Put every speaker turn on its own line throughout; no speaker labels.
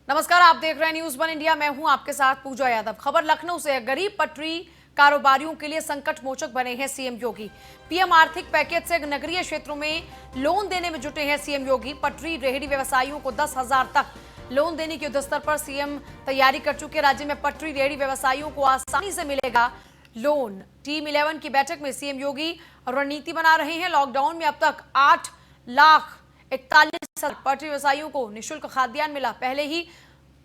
नमस्कार, आप देख रहे हैं न्यूज वन इंडिया। मैं हूं आपके साथ पूजा यादव। खबर लखनऊ से है। गरीब पटरी कारोबारियों के लिए संकट मोचक बने हैं सीएम योगी। पीएम आर्थिक पैकेज से नगरीय क्षेत्रों में लोन देने में जुटे हैं सीएम योगी। पटरी रेहड़ी व्यवसायियों को 10,000 तक लोन देने की युद्ध स्तर पर सीएम तैयारी कर चुके। राज्य में पटरी रेहड़ी व्यवसायियों को आसानी से मिलेगा लोन। टीम 11 की बैठक में सीएम योगी रणनीति बना रहे हैं। लॉकडाउन में अब तक 8,41,000 पटरी व्यवसायियों को निःशुल्क खाद्यान्न मिला। पहले ही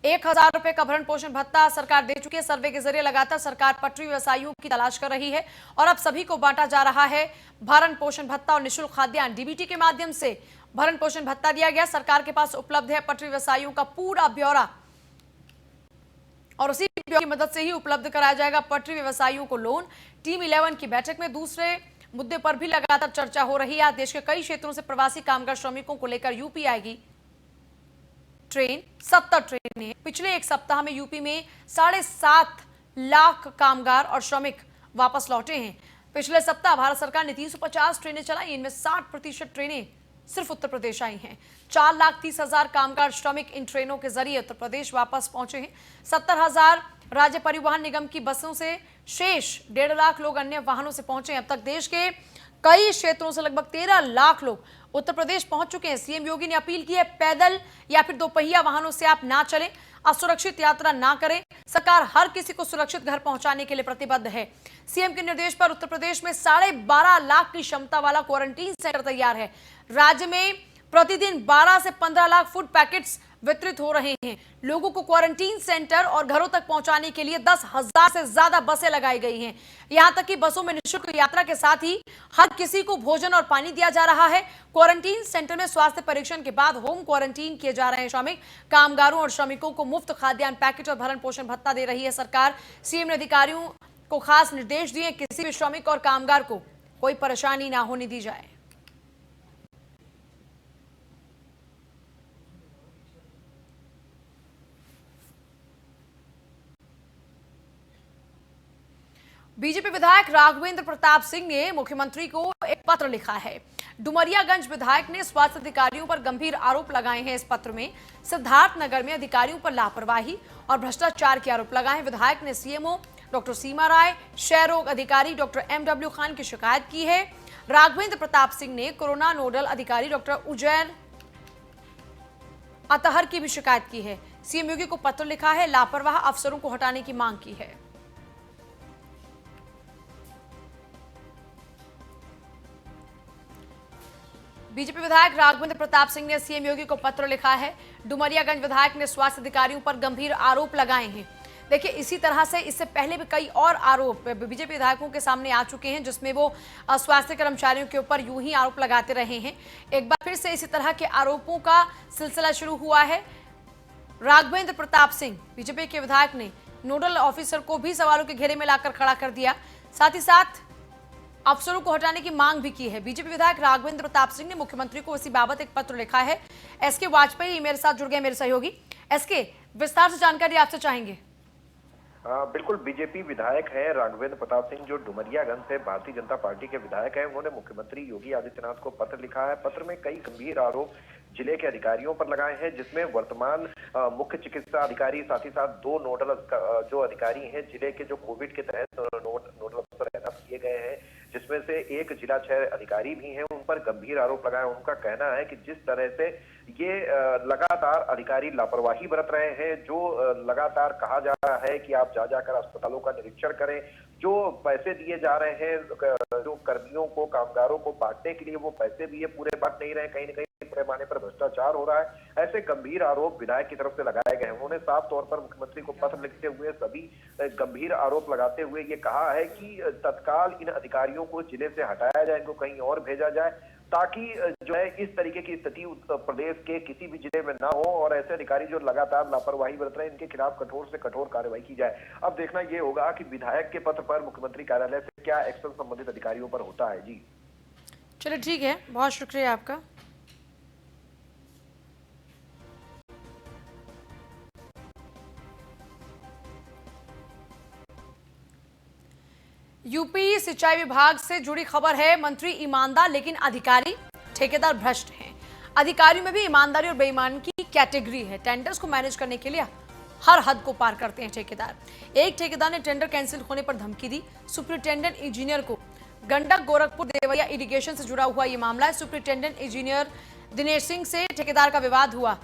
1,000 रुपए का भरण पोषण भत्ता सरकार दे चुकी है। सर्वे के जरिए लगातार सरकार पटरी व्यवसायियों की तलाश कर रही है और अब सभी को बांटा जा रहा है भरण पोषण भत्ता और निःशुल्क खाद्यान्न। डीबीटी के माध्यम से भरण पोषण भत्ता दिया गया। सरकार के पास उपलब्ध है पटरी व्यवसायियों का पूरा ब्यौरा और उसी ब्यौरे की मदद से ही उपलब्ध कराया जाएगा पटरी व्यवसायियों को लोन। टीम 11 की बैठक में दूसरे मुद्दे पर भी लगातार चर्चा हो रही है। आज देश के कई क्षेत्रों से प्रवासी कामगार श्रमिकों को लेकर यूपी आएगी ट्रेन। 70 ट्रेनें हैं। पिछले एक सप्ताह में यूपी में 7.5 लाख कामगार और श्रमिक वापस लौटे हैं। पिछले सप्ताह भारत सरकार ने 350 ट्रेनें चलाई। इनमें 60% ट्रेनें सिर्फ उत्तर प्रदेश आई हैं। 4,30,000 कामगार श्रमिक इन ट्रेनों के जरिए उत्तर प्रदेश वापस पहुंचे हैं। 70,000 राज्य परिवहन निगम की बसों से, शेष 1.5 लाख लोग अन्य वाहनों से पहुंचे। अब तक देश के कई क्षेत्रों से लगभग 13 लाख लोग उत्तर प्रदेश पहुंच चुके हैं। सीएम योगी ने अपील की है, पैदल या फिर दोपहिया वाहनों से आप ना चलें, असुरक्षित यात्रा ना करें। सरकार हर किसी को सुरक्षित घर पहुंचाने के लिए प्रतिबद्ध है। सीएम के निर्देश पर उत्तर प्रदेश में 12.5 लाख की क्षमता वाला क्वारंटीन सेंटर तैयार है। राज्य में प्रतिदिन 12 से 15 लाख फूड पैकेट्स वितरित हो रहे हैं। लोगों को क्वारंटीन सेंटर और घरों तक पहुंचाने के लिए 10,000 से ज्यादा बसें लगाई गई हैं। यहां तक कि बसों में निःशुल्क यात्रा के साथ ही हर किसी को भोजन और पानी दिया जा रहा है। क्वारंटीन सेंटर में स्वास्थ्य परीक्षण के बाद होम क्वारंटीन किए जा रहे हैं श्रमिक। कामगारों और श्रमिकों को मुफ्त खाद्यान्न पैकेट और भरण पोषण भत्ता दे रही है सरकार। सीएम ने अधिकारियों को खास निर्देश दिए, किसी भी श्रमिक और कामगार को कोई परेशानी ना होने दी जाए। बीजेपी विधायक राघवेंद्र प्रताप सिंह ने मुख्यमंत्री को एक पत्र लिखा है। डुमरियागंज विधायक ने स्वास्थ्य अधिकारियों पर गंभीर आरोप लगाए हैं। इस पत्र में सिद्धार्थनगर में अधिकारियों पर लापरवाही और भ्रष्टाचार के आरोप लगाए हैं। विधायक ने सीएमओ डॉक्टर सीमा राय, क्षय रोग अधिकारी डॉक्टर एमडब्ल्यू खान की शिकायत की है। राघवेंद्र प्रताप सिंह ने कोरोना नोडल अधिकारी डॉक्टर उजैन अतहर की भी शिकायत की है। सीएम योगी को पत्र लिखा है, लापरवाह अफसरों को हटाने की मांग की है। बीजेपी विधायक राघवेंद्र प्रताप सिंह ने सीएम योगी को पत्र लिखा है। डुमरियागंज विधायक ने स्वास्थ्य अधिकारियों पर गंभीर आरोप लगाए हैं। देखिए, इसी तरह से इससे पहले भी कई और आरोप बीजेपी विधायकों के सामने आ चुके हैं, जिसमें वो स्वास्थ्य कर्मचारियों के ऊपर यूं ही आरोप लगाते रहे हैं। एक बार फिर से इसी तरह के आरोपों का सिलसिला शुरू हुआ है। राघवेंद्र प्रताप सिंह बीजेपी के विधायक ने नोडल ऑफिसर को भी सवालों के घेरे में लाकर खड़ा कर दिया। साथ ही साथ अफसरों को हटाने की मांग भी की है। बीजेपी विधायक राघवेंद्र प्रताप सिंह ने मुख्यमंत्री को इसी बाबत एक पत्र लिखा है। एसके वाजपेयी मेरे साथ जुड़ गए, मेरे सहयोगी। एसके, विस्तार से जानकारी आपसे चाहेंगे।
बिल्कुल, बीजेपी विधायक है राघवेंद्र प्रताप सिंह, जो डुमरियागंज से भारतीय जनता पार्टी के विधायक हैं। उन्होंने मुख्यमंत्री योगी आदित्यनाथ को पत्र लिखा है। पत्र में कई गंभीर आरोप जिले के अधिकारियों पर लगाए हैं, जिसमें वर्तमान मुख्य चिकित्सा अधिकारी, साथ ही साथ 2 नोडल जो अधिकारी हैं जिले के, जो कोविड के तहत नोडल अफसर तैनात किए गए हैं, जिसमें से एक जिला 6 अधिकारी भी हैं। उन पर गंभीर आरोप लगाए। उनका कहना है कि जिस तरह से ये लगातार अधिकारी लापरवाही बरत रहे हैं, जो लगातार कहा जा रहा है कि आप जाकर अस्पतालों का निरीक्षण करें, जो पैसे दिए जा रहे हैं जो कर्मियों को, कामगारों को बांटने के लिए, वो पैसे भी ये पूरे बांट नहीं रहे, कहीं न कहीं पैमाने पर भ्रष्टाचार हो रहा है। ऐसे गंभीर आरोप विधायक की तरफ से लगाए गए हैं। उन्होंने साफ तौर पर मुख्यमंत्री को पत्र लिखते हुए सभी गंभीर आरोप लगाते हुए ये कहा है कि तत्काल इन अधिकारियों को जिले से हटाया जाए, इनको कहीं और भेजा जाए, ताकि जो है इस तरीके की स्थिति उत्तर प्रदेश के किसी भी जिले में ना हो और ऐसे अधिकारी जो लगातार लापरवाही बरत रहे हैं, इनके खिलाफ कठोर से कठोर कार्रवाई की जाए। अब देखना ये होगा कि विधायक के पत्र पर मुख्यमंत्री कार्यालय से क्या एक्शन संबंधित अधिकारियों पर होता है। जी
चलिए, ठीक है, बहुत शुक्रिया आपका। यूपी सिंचाई विभाग से जुड़ी खबर है। मंत्री ईमानदार लेकिन अधिकारी ठेकेदार भ्रष्ट हैं। अधिकारियों में भी ईमानदारी और बेईमानी की कैटेगरी है। टेंडर्स को मैनेज करने के लिए हर हद को पार करते हैं ठेकेदार। एक ठेकेदार ने टेंडर कैंसिल होने पर धमकी दी सुपरिटेंडेंट इंजीनियर को। गंडक गोरखपुर देवरिया इरिगेशन से जुड़ा हुआ यह मामला है। सुपरिटेंडेंट इंजीनियर दिनेश सिंह से ठेकेदार का विवाद हुआ।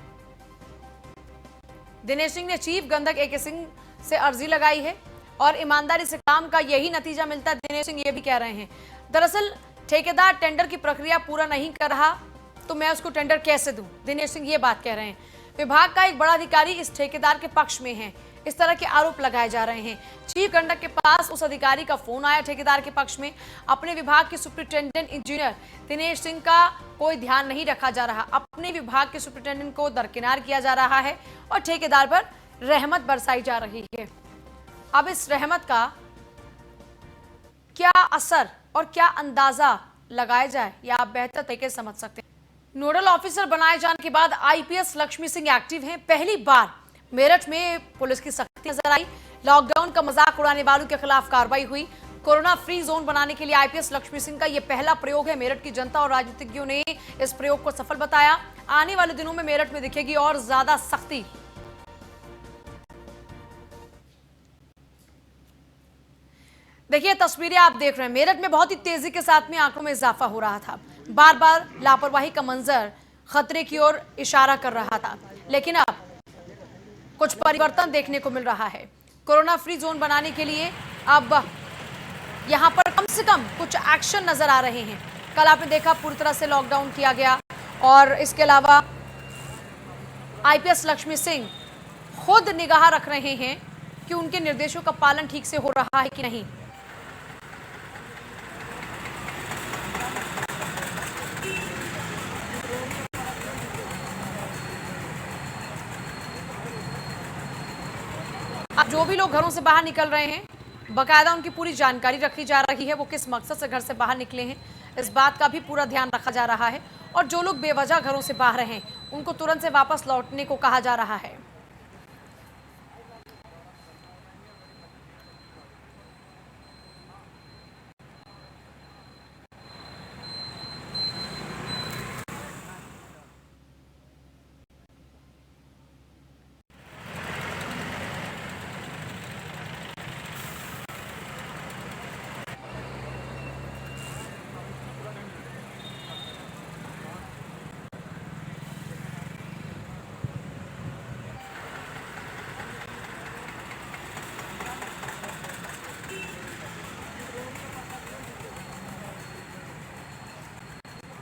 दिनेश सिंह ने चीफ गंडक AK सिंह से अर्जी लगाई है और ईमानदारी से काम का यही नतीजा मिलता है, दिनेश सिंह ये भी कह रहे हैं। दरअसल ठेकेदार टेंडर की प्रक्रिया पूरा नहीं कर रहा तो मैं उसको टेंडर कैसे दूं, दिनेश सिंह ये बात कह रहे हैं। विभाग का एक बड़ा अधिकारी इस ठेकेदार के पक्ष में है, इस तरह के आरोप लगाए जा रहे हैं। चीफ गंडक के पास उस अधिकारी का फोन आया ठेकेदार के पक्ष में। अपने विभाग के सुपरिटेंडेंट इंजीनियर दिनेश सिंह का कोई ध्यान नहीं रखा जा रहा। अपने विभाग के सुपरिटेंडेंट को दरकिनार किया जा रहा है और ठेकेदार पर रहमत बरसाई जा रही है। अब इस रहमत का क्या असर और क्या अंदाजा लगाया जाए, या आप बेहतर तरीके से समझ सकते हैं। नोडल ऑफिसर बनाए जाने के बाद IPS लक्ष्मी सिंह एक्टिव हैं। पहली बार मेरठ में पुलिस की सख्ती नजर आई। लॉकडाउन का मजाक उड़ाने वालों के खिलाफ कार्रवाई हुई। कोरोना फ्री जोन बनाने के लिए IPS लक्ष्मी सिंह का यह पहला प्रयोग है। मेरठ की जनता और राजनीतिज्ञों ने इस प्रयोग को सफल बताया। आने वाले दिनों में मेरठ में दिखेगी और ज्यादा सख्ती। देखिए तस्वीरें आप देख रहे हैं। मेरठ में बहुत ही तेजी के साथ में आंकड़ों में इजाफा हो रहा था। बार बार लापरवाही का मंजर खतरे की ओर इशारा कर रहा था, लेकिन अब कुछ परिवर्तन देखने को मिल रहा है। कोरोना फ्री जोन बनाने के लिए अब यहां पर कम से कम कुछ एक्शन नजर आ रहे हैं। कल आपने देखा पूरी तरह से लॉकडाउन किया गया और इसके अलावा IPS लक्ष्मी सिंह खुद निगाह रख रहे हैं कि उनके निर्देशों का पालन ठीक से हो रहा है कि नहीं। अब जो भी लोग घरों से बाहर निकल रहे हैं, बकायदा उनकी पूरी जानकारी रखी जा रही है। वो किस मकसद से घर से बाहर निकले हैं, इस बात का भी पूरा ध्यान रखा जा रहा है। और जो लोग बेवजह घरों से बाहर हैं, उनको तुरंत से वापस लौटने को कहा जा रहा है।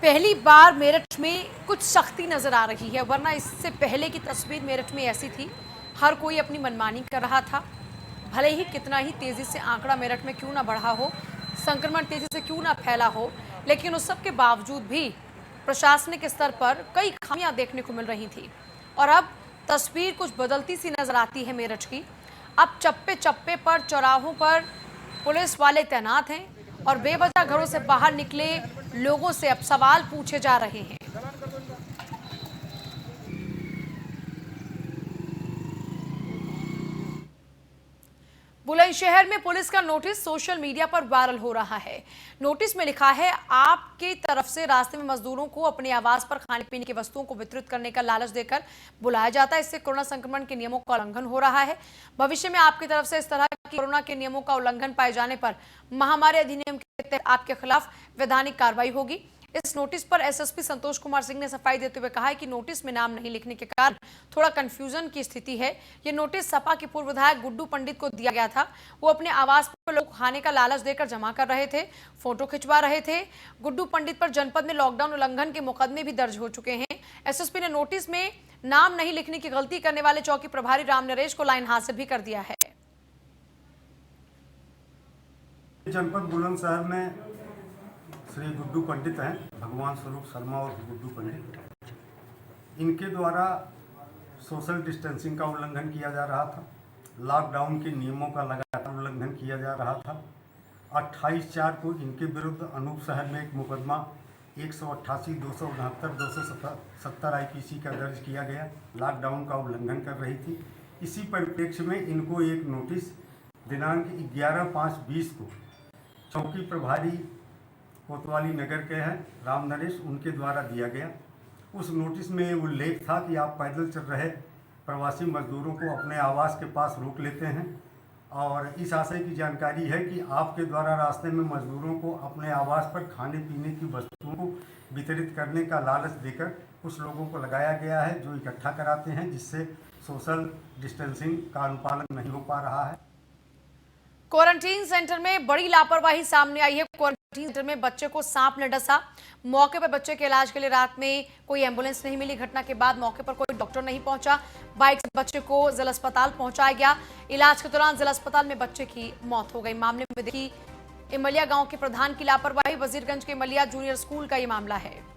पहली बार मेरठ में कुछ सख्ती नजर आ रही है, वरना इससे पहले की तस्वीर मेरठ में ऐसी थी, हर कोई अपनी मनमानी कर रहा था। भले ही कितना ही तेजी से आंकड़ा मेरठ में क्यों ना बढ़ा हो, संक्रमण तेजी से क्यों ना फैला हो, लेकिन उस सब के बावजूद भी प्रशासनिक स्तर पर कई खामियां देखने को मिल रही थी। और अब तस्वीर कुछ बदलती सी नजर आती है मेरठ की। अब चप्पे चप्पे पर, चौराहों पर पुलिस वाले तैनात हैं और बेवजह घरों से बाहर निकले लोगों से अब सवाल पूछे जा रहे हैं। बुलंदशहर में पुलिस का नोटिस सोशल मीडिया पर वायरल हो रहा है। नोटिस में लिखा है, आपकी तरफ से रास्ते में मजदूरों को अपने आवास पर खाने पीने की वस्तुओं को वितरित करने का लालच देकर बुलाया जाता है। इससे कोरोना संक्रमण के नियमों का उल्लंघन हो रहा है। भविष्य में आपकी तरफ से इस तरह की कोरोना के नियमों का उल्लंघन पाए जाने पर महामारी अधिनियम के तहत आपके खिलाफ वैधानिक कार्रवाई होगी। इस नोटिस पर SSP संतोष कुमार सिंह ने सफाई देते हुए कहा है कि नोटिस में नाम नहीं लिखने के कारण थोड़ा कंफ्यूजन की स्थिति है। ये नोटिस सपा के पूर्व विधायक गुड्डू पंडित को दिया गया था। वो अपने आवास पर लोग खाने का लालच देकर जमा कर रहे थे, फोटो खिंचवा रहे थे। गुड्डू पंडित पर जनपद में लॉकडाउन उल्लंघन के मुकदमे भी दर्ज हो चुके हैं। SSP ने नोटिस में नाम नहीं लिखने की गलती करने वाले चौकी प्रभारी राम नरेश को लाइन हाजिर भी कर दिया है।
जनपद बुलंदशहर में श्री गुड्डू पंडित हैं, भगवान स्वरूप शर्मा और गुड्डू पंडित, इनके द्वारा सोशल डिस्टेंसिंग का उल्लंघन किया जा रहा था। लॉकडाउन के नियमों का लगातार उल्लंघन किया जा रहा था। 28/4 को इनके विरुद्ध अनूप शहर में एक मुकदमा 188, 269, 270 IPC का दर्ज किया गया। लॉकडाउन का उल्लंघन कर रही थी। इसी परिप्रेक्ष्य में इनको एक नोटिस दिनांक 11/5/20 को चौकी प्रभारी कोतवाली नगर के हैं राम नरेश, उनके द्वारा दिया गया। उस नोटिस में उल्लेख था कि आप पैदल चल रहे प्रवासी मजदूरों को अपने आवास के पास रोक लेते हैं और इस आशय की जानकारी है कि आपके द्वारा रास्ते में मजदूरों को अपने आवास पर खाने पीने की वस्तुओं को वितरित करने का लालच देकर कुछ लोगों को लगाया गया है जो इकट्ठा कराते हैं, जिससे सोशल डिस्टेंसिंग का अनुपालन नहीं हो पा रहा है।
क्वारंटीन सेंटर में बड़ी लापरवाही सामने आई है। क्वारंटीन सेंटर में बच्चे को सांप ने डसा। मौके पर बच्चे के इलाज के लिए रात में कोई एम्बुलेंस नहीं मिली। घटना के बाद मौके पर कोई डॉक्टर नहीं पहुंचा। बाइक से बच्चे को जिला अस्पताल पहुंचाया गया। इलाज के दौरान जिला अस्पताल में बच्चे की मौत हो गई। मामले में देखी इमलिया गांव के प्रधान की लापरवाही। वजीरगंज के इमलिया जूनियर स्कूल का ये मामला है।